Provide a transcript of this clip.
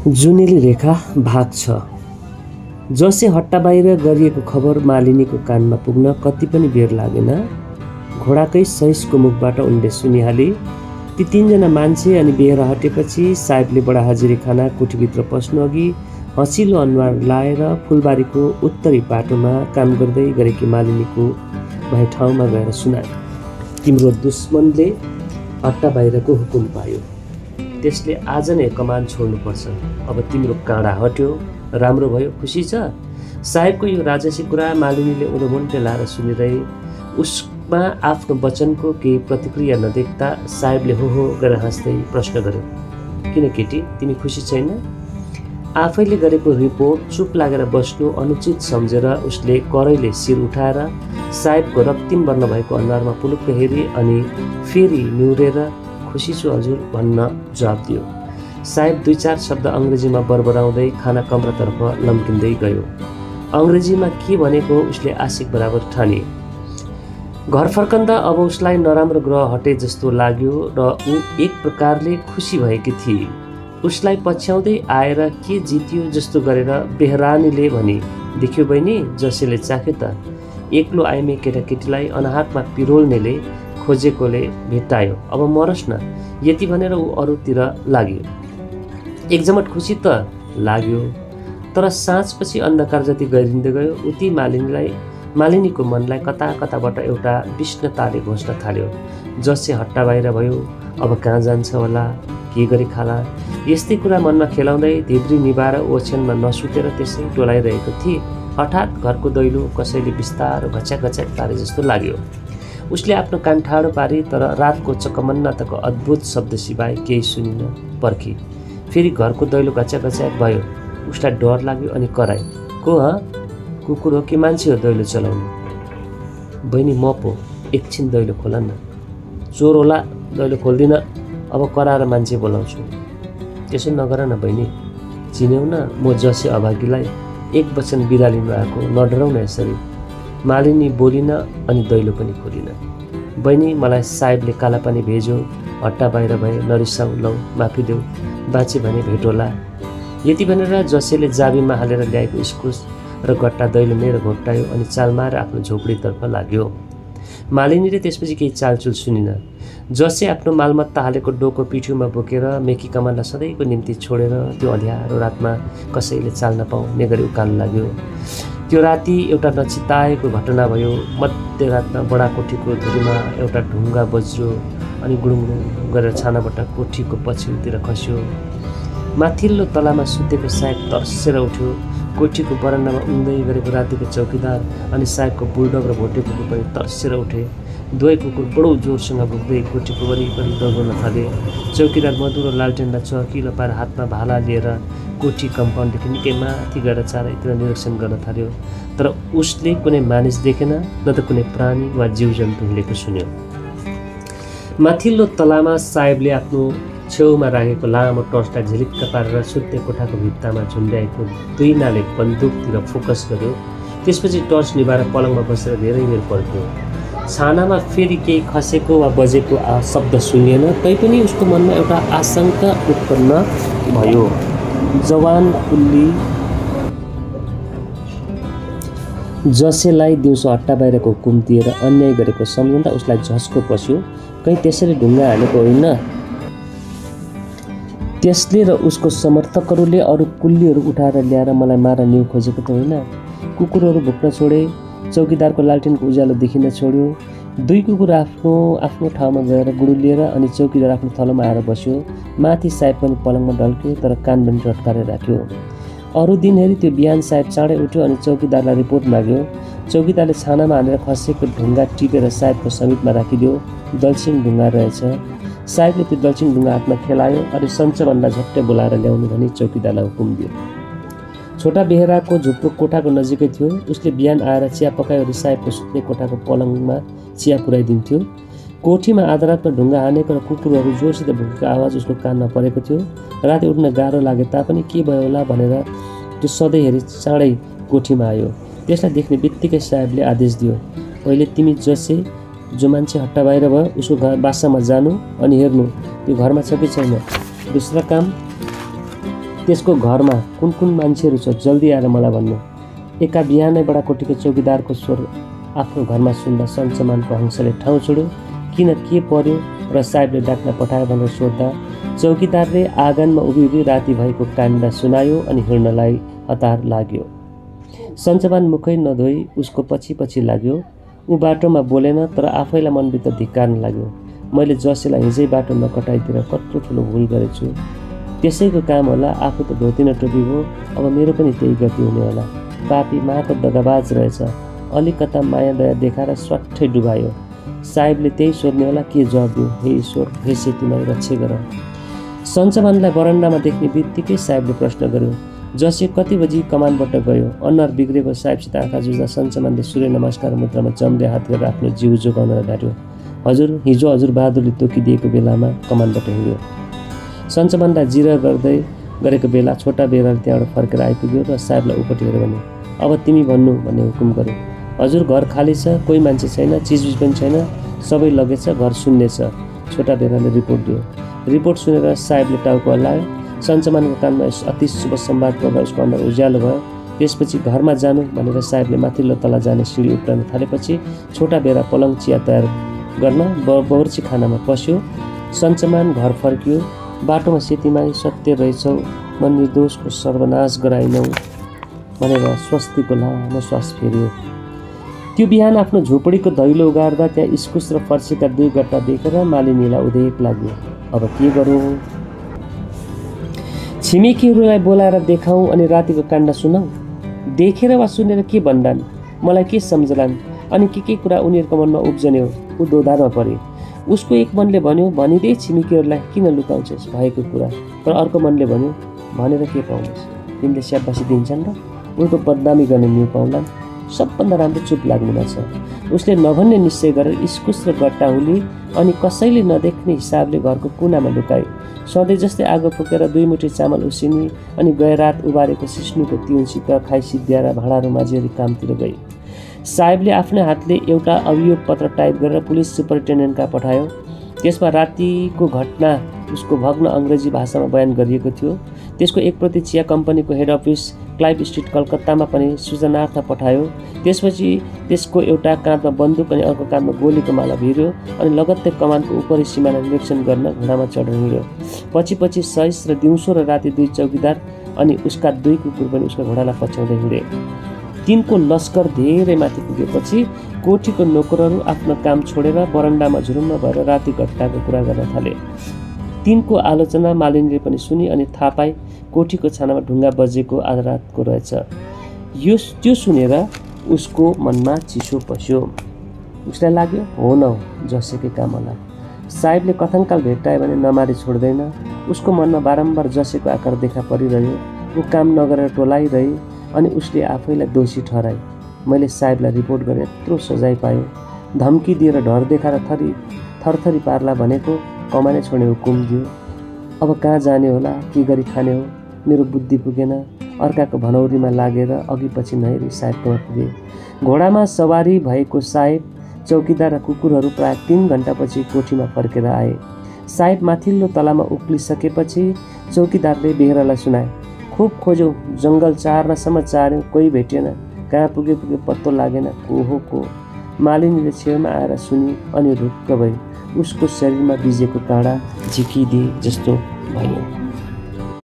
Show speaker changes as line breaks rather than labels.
जुनेली रेखा भाग 6। जसे हट्टा बाहिर गरिएको खबर मालिनीको कानमा पुग्न कति पनि बेर लागेन। घोडाकै सहिसको मुखबाट उनले सुनिहाले। ती तीनजना मान्छे अनि बेहोरा हटेपछि साहेबले बडा हाजिरी खाना कोठीभित्र पस्नु अघि हँसिलो अनुहार लाएर फुलबारीको उत्तरी बाटोमा काम गर्दै गरेकी मालिनीको भए ठाउँमा गएर सुनाए, तिम्रो दुश्मनले हट्टा बाहिरको हुकुम पायो, त्यसले आज नै कमान छोड्नुपर्छ। अब तिम्रो काँडा हट्यो, राम्रो भयो, खुसी छ? साहेबको यो राजसी कुरा मालिनीले उडोमुन्टे लाएर सुनिरहे। उसमा आफ्नो वचनको केही प्रतिक्रिया नदेख्दा साहेबले हो गरेर हाँस्दै प्रश्न गर्यो, किन केटी, तिमी खुसी छैन? आफैले गरेको रिपोर्ट चुप लागेर बस्नु अनुचित सम्झेर उसले करैले शिर उठाएर साहेबको रक्तिम वर्ण भएको अनुहारमा पुलुक्क हेरी अनि फेरि निहुरेर खुसी छु हजुर भन्न जवाब दियो। साहेब 2-4 शब्द अङ्ग्रेजीमा बरबराउँदै खाना कमरातर्फ लम्किँदै गयो। अङ्ग्रेजीमा के भनेको उसले आशिक बराबर ठाने। घर फर्कँदा अब उसलाई नराम्रो ग्रह हटे जस्तो लाग्यो र ऊ एक प्रकारले खुसी भएकी थिए। उसलाई पछ्याउँदै आएर के जित्यो जस्तो गरेर बेहरानीले भने, देख्यो बहिनी, जसले चाख्यो त, एक्लो आइमे केटाकेटीलाई अनाहकमा पिरोल्नेले खोजेकोले भेटायो, अब मरोस् न, यति भनेर ऊ अरूतिर लाग्यो। एकजमट खुसी त लाग्यो, तर साँझपछि अन्धकार जति गहिरिँदै गयो उति मालिनीको मनलाई कता कताबाट एउटा विष्णताले घोस्न थाल्यो। जसै हट्टा बाहिर भयो, अब कहाँ जान्छ होला, के गरी खाला, यस्तै कुरा मनमा खेलाउँदै धिब्री निभाएर ओछ्यानमा नसुतेर त्यसै टोलाइरहेको थिए। हठात घरको दैलो कसैले बिस्तारो घच्याक पारे जस्तो लाग्यो। उसले आफ्नो कान ठाडो पारी, तर रातको चकमन्नातको अद्भुत शब्द सिवाय केही सुनिन। पर्खी, फेरि घरको दैलो घच्याक भयो। उसलाई डर लाग्यो अनि कराए, को ह? कुकुर हो कि मान्छे हो दैलो चलाउनु? बहिनी म पो, एकछिन दैलो खोला न। चोर होला, दैलो खोल्दिन, अब कराएर मान्छे बोलाउँछु। त्यसो नगर न बहिनी, चिन्यौ न, म जसै अभागीलाई एक वचन बिदा लिनु आएको, नडराउ न यसरी। मालिनी बोलिन अनि दैलो पनि खोलिन। बहिनी, मलाई साहेबले कालापानी भेज्यो, हट्टा बाहिर भए, नरिसाउ, लौ माफी देऊ, बाँचे भने भेट होला। यति भनेर जसैले जाबीमा हालेर ल्याएको इस्कुस र गट्टा दैलो मेरो घोप्टायो अनि चाल मारेर आफ्नो झोपडीतर्फ लाग्यो। मालिनीले त्यसपछि केही चालचुल सुनिन। जसै आफ्नो मालमत्ता हालेको डोको पिठ्यूमा बोकेर मेकी कमानलाई सधैँको निम्ति छोडेर त्यो अँध्यारो रातमा कसैले चाल नपाउने गरी उकालो लाग्यो। त्यो राति एउटा नचिताएको घटना भयो। मध्यरातमा बडा कोठीको धुरीमा एउटा ढुङ्गा बज्यो अनि गुडुङुडुङ गरेर छानाबाट कोठीको पछिल्तिर खस्यो। माथिल्लो तलामा सुतेको साहेब तर्सेर उठ्यो। कोठीको बरन्डामा उम्दै गरेको रातिको चौकीदार अनि साहेबको बुलडग र भोटे कुकुर पनि तर्सेर उठे। दुवै कुकुर बडो जोरसँग भुक्दै कोठीको वरिपरि दौडन थाले। चौकीदार मधुरो लालटेनलाई चहकिलो पारेर हातमा भाला लिएर कोठी कम्पाउन्डदेखि निकै माथि गएर चारैतिर निरीक्षण गर्न थाल्यो। तर उसले कुनै मानिस देखेन, न त कुनै प्राणी वा जीवजन्तु हिँडेको सुन्यो। माथिल्लो तलामा साहेबले आफ्नो छेउमा राखेको लामो टर्चलाई झिलिक्क पारेर सुत्ने कोठाको भित्तामा झुन्ड्याएको 2 नाले बन्दुकतिर फोकस गर्यो। त्यसपछि टर्च निभाएर पलङमा बसेर धेरै बेर पर्ख्यो। छानामा फेरि केही खसेको वा बजेको शब्द सुनिएन, तैपनि उसको मनमा एउटा आशंका उत्पन्न भयो। जवान कुल्ली जसैलाई दिउँसो हट्टा बाहिरको हुकुम दिएर अन्याय गरेको सम्झँदा उसलाई झस्को पस्यो। कहीँ त्यसरी ढुङ्गा हालेको होइन? त्यसले र उसको समर्थकहरूले अरू कुल्लीहरू उठाएर ल्याएर मलाई मार न्यु खोजेको त होइन? कुकुरहरू भुक्न छोडे, चौकीदारको लालटेनको उज्यालो देखिन छोड्यो। 2 कुकुर आफ्नो ठाउँमा गएर गुडुलिएर अनि चौकीदार आफ्नो थलोमा आएर बस्यो। माथि साहेब पनि पलङमा ढल्क्यो, तर कान पनि रट्काएर राख्यो। अरू दिन हेरी त्यो बिहान साहेब चाँडै उठ्यो अनि चौकीदारलाई रिपोर्ट माग्यो। चौकीदारले छानामा हालेर खसेको ढुङ्गा टिपेर साहेबको समिपमा राखिदियो। दलसिङ ढुङ्गा रहेछ। साहेबले त्यो दलसिङ ढुङ्गा हातमा खेलायो अनि सञ्चभन्दा झट्टै बोलाएर ल्याउनु भनी चौकीदारलाई हुकुम दियो। छोटा बेहेराको झुप्रो कोठाको नजिकै थियो। उसले बिहान आएर चिया पकायो, साहेबको सुत्ने कोठाको पलङमा चिया पुर्याइदिन्थ्यो। कोठीमा आधा रातमा ढुङ्गा हानेको र कुकुरहरू जोरसित भुकेको आवाज उसको कानमा परेको थियो। राति उठ्न गाह्रो लागे तापनि के भयो होला भनेर त्यो सधैँ हेरी चाँडै कोठीमा आयो। त्यसलाई देख्ने बित्तिकै साहेबले आदेश दियो, अहिले तिमी जो मान्छे हट्टा बाहिर भयो उसको घर बासामा जानु अनि हेर्नु त्यो घरमा छ कि छैन। दोस्रो काम, त्यसको घरमा कुन कुन मान्छेहरू छ जल्दी आएर मलाई भन्नु। एका बिहानै बडाकोठीको चौकीदारको स्वर आफ्नो घरमा सुन्दा सन्चमानको हंसले ठाउँ छोड्यो। किन के पर्यो र साहेबले डाक्न पठायो भनेर सोद्धा चौकीदारले आँगनमा उभि उभि राति भएको काण्ड सुनायो अनि हिँड्नलाई हतार लाग्यो। सन्चमान मुखै नधोई उसको पछि पछि लाग्यो। ऊ बाटोमा बोलेन तर आफैलाई मनभित्र धिक्कार्न लाग्यो। मैले जसेलाई हिजै बाटो नकटाइदिएर कत्रो ठुलो भुल गरेछु। त्यसैको काम होला, आफू त धोतिन टोपी हो, अब मेरो पनि त्यही गति हुने होला। पापी माको दगाबाज रहेछ। अलिकता माया दया देखाएर स्वाट्ठै डुबायो। साहेबले त्यही सोध्ने होला, के जवाब दियो? हे ईश्वर, हे सेतीमाई रक्षे गर। सन्चमानलाई बरन्डामा देख्ने बित्तिकै साहेबले प्रश्न गर्यो, जसे कति बजी कमानबाट गयो? अनुहार बिग्रेको साहेबसित आँखा जुझ्दा सन्चमानले सूर्य नमस्कार मुद्रामा जम्रे हात गरेर आफ्नो जिउ जोगाउन ढाट्यो। हजुर, हिजो हजुर बहादुरले तोकिदिएको बेलामा कमानबाट हिँड्यो। सन्चमानलाई जिरा गर्दै गरेको बेला छोटा बेराले त्यहाँबाट फर्केर आइपुग्यो र साहेबलाई उपट्टि हेरेर भन्यो, अब तिमी भन्नु भन्ने हुकुम गर्यो। हजुर, घर खाली छ, कोही मान्छे छैन, चिजबिज पनि छैन, सबै लगेछ, घर सुन्ने छ। छोटा बेराले रिपोर्ट दियो। रिपोर्ट सुनेर साहेबले टाउको हल्लायो। सन्चमानको कानमा अति शुभ संवाद गर्दा उसको अनुहार उज्यालो भयो। त्यसपछि घरमा जानु भनेर साहेबले माथिल्लो तला जाने सिँढी उक्लन थालेपछि छोटा बेरा पलङ चिया तयार गर्न बावर्ची खानामा पस्यो। सन्चमान घर फर्कियो। बाटोमा सेतीमाई सत्य रहेछौ, म निर्दोषको सर्वनाश गराइनौ भनेर स्वस्तिको लामो श्वास फेर्यो। त्यो बिहान आफ्नो झोपडीको दैलो उगार्दा त्यहाँ इस्कुस र फर्सीका दुई गट्टा देखेर मालिनीलाई उदेक लाग्यो। अब के गरौँ? छिमेकीहरूलाई बोलाएर देखाउँ अनि रातिको काण्ड सुनाऊ? देखेर वा सुनेर के भन्दान्? मलाई के सम्झलान्? अनि के कुरा उनीहरूको मनमा उब्जने हो? ऊ दोधारमा परे। उसको एक मनले भन्यो, भनिदे छिमेकीहरूलाई, किन लुकाउँछस् भएको कुरा। तर अर्को मनले भन्यो, भनेर के पाउनुहोस्? तिमीले स्याबासी दिन्छन् र उल्टो बदनामी गर्ने न्यु पाउलान्। सबभन्दा राम्रो चुप लाग्नुमा छ। उसले नभन्ने निश्चय गरेर इस्कुस र गट्टा हुली अनि कसैले नदेख्ने हिसाबले घरको कुनामा लुकाए। सधैँ जस्तै आगो फुकेर 2 मुठी चामल उसिनी अनि गए रात उबारेको सिस्नुको तिउनसित खाइसिद्ध्याएर भाँडाहरू माझी कामतिर गई। साहेबले आफ्नै हातले एउटा अभियोग पत्र टाइप गरेर पुलिस सुपरिन्टेन्डेन्टका पठायो। त्यसमा रातिको घटना उसको भग्न अङ्ग्रेजी भाषामा बयान गरिएको थियो। त्यसको एक प्रति चिया कम्पनीको हेड अफिस क्लाइभ स्ट्रिट कलकत्तामा पनि सूचनार्थ पठायो। त्यसपछि त्यसको एउटा काँधमा बन्दुक अनि अर्को काँधमा गोलीको माला भिर्यो अनि लगत्तै कमानको उपरी सिमाना निरीक्षण गर्न घोडामा चढेर हिँड्यो। पछि सहिस र दिउँसो र राति 2 चौकीदार अनि उसका 2 कुकुर पनि उसका घोडालाई पछ्याउँदै हिँडे। तिनको लस्कर धेरै माथि पुगेपछि कोठीको नोकरहरू आफ्नो काम छोडेर बरन्डामा झुरुम्म भएर राति घटनाको कुरा गर्न थाले। तिनको आलोचना मालिनीले पनि सुनि अनि थाहा पाए कोठीको छानामा ढुङ्गा बजेको आधा रातको रहेछ। त्यो सुनेर उसको मनमा चिसो पस्यो। उसलाई लाग्यो, हो न हो जसेकै काम होला। साहेबले कथनकाल भेट्टायो भने नमारी छोड्दैन। उसको मनमा बारम्बार जसेको आकार देखा परिरह्यो। ऊ काम नगरेर टोलाइरहे अनि उसले आफैलाई दोषी ठहराए। मैले साहेबलाई रिपोर्ट गरेर यत्रो सजाय पायो, धम्की दिएर डर देखाएर थरथरी पार्ला भनेको कमाने छोड्ने हुकुम दियो। अब कहाँ जाने होला, के गरी खाने हो? मेरो बुद्धि पुगेन। अर्काको भनौरीमा लागेर अघि पछि नहेरी साहेबकोमा पुगे। घोडामा सवारी भएको साहेब, चौकीदार र कुकुरहरू प्राय 3 घण्टापछि कोठीमा फर्केर आए। साहेब माथिल्लो तलामा उक्लिसकेपछि चौकीदारले बेहोरालाई सुनाए, खुब खोज्यौँ, जङ्गल चार्नसम्म चार्यौँ, कोही भेटिएन। कहाँ पुगे पत्तो लागेन, को हो को? मालिनीले छेउमा आएर सुनि अनि ढुक्क भई। उसको शरीरमा बिजेको काँडा झिकिदिए जस्तो भयो।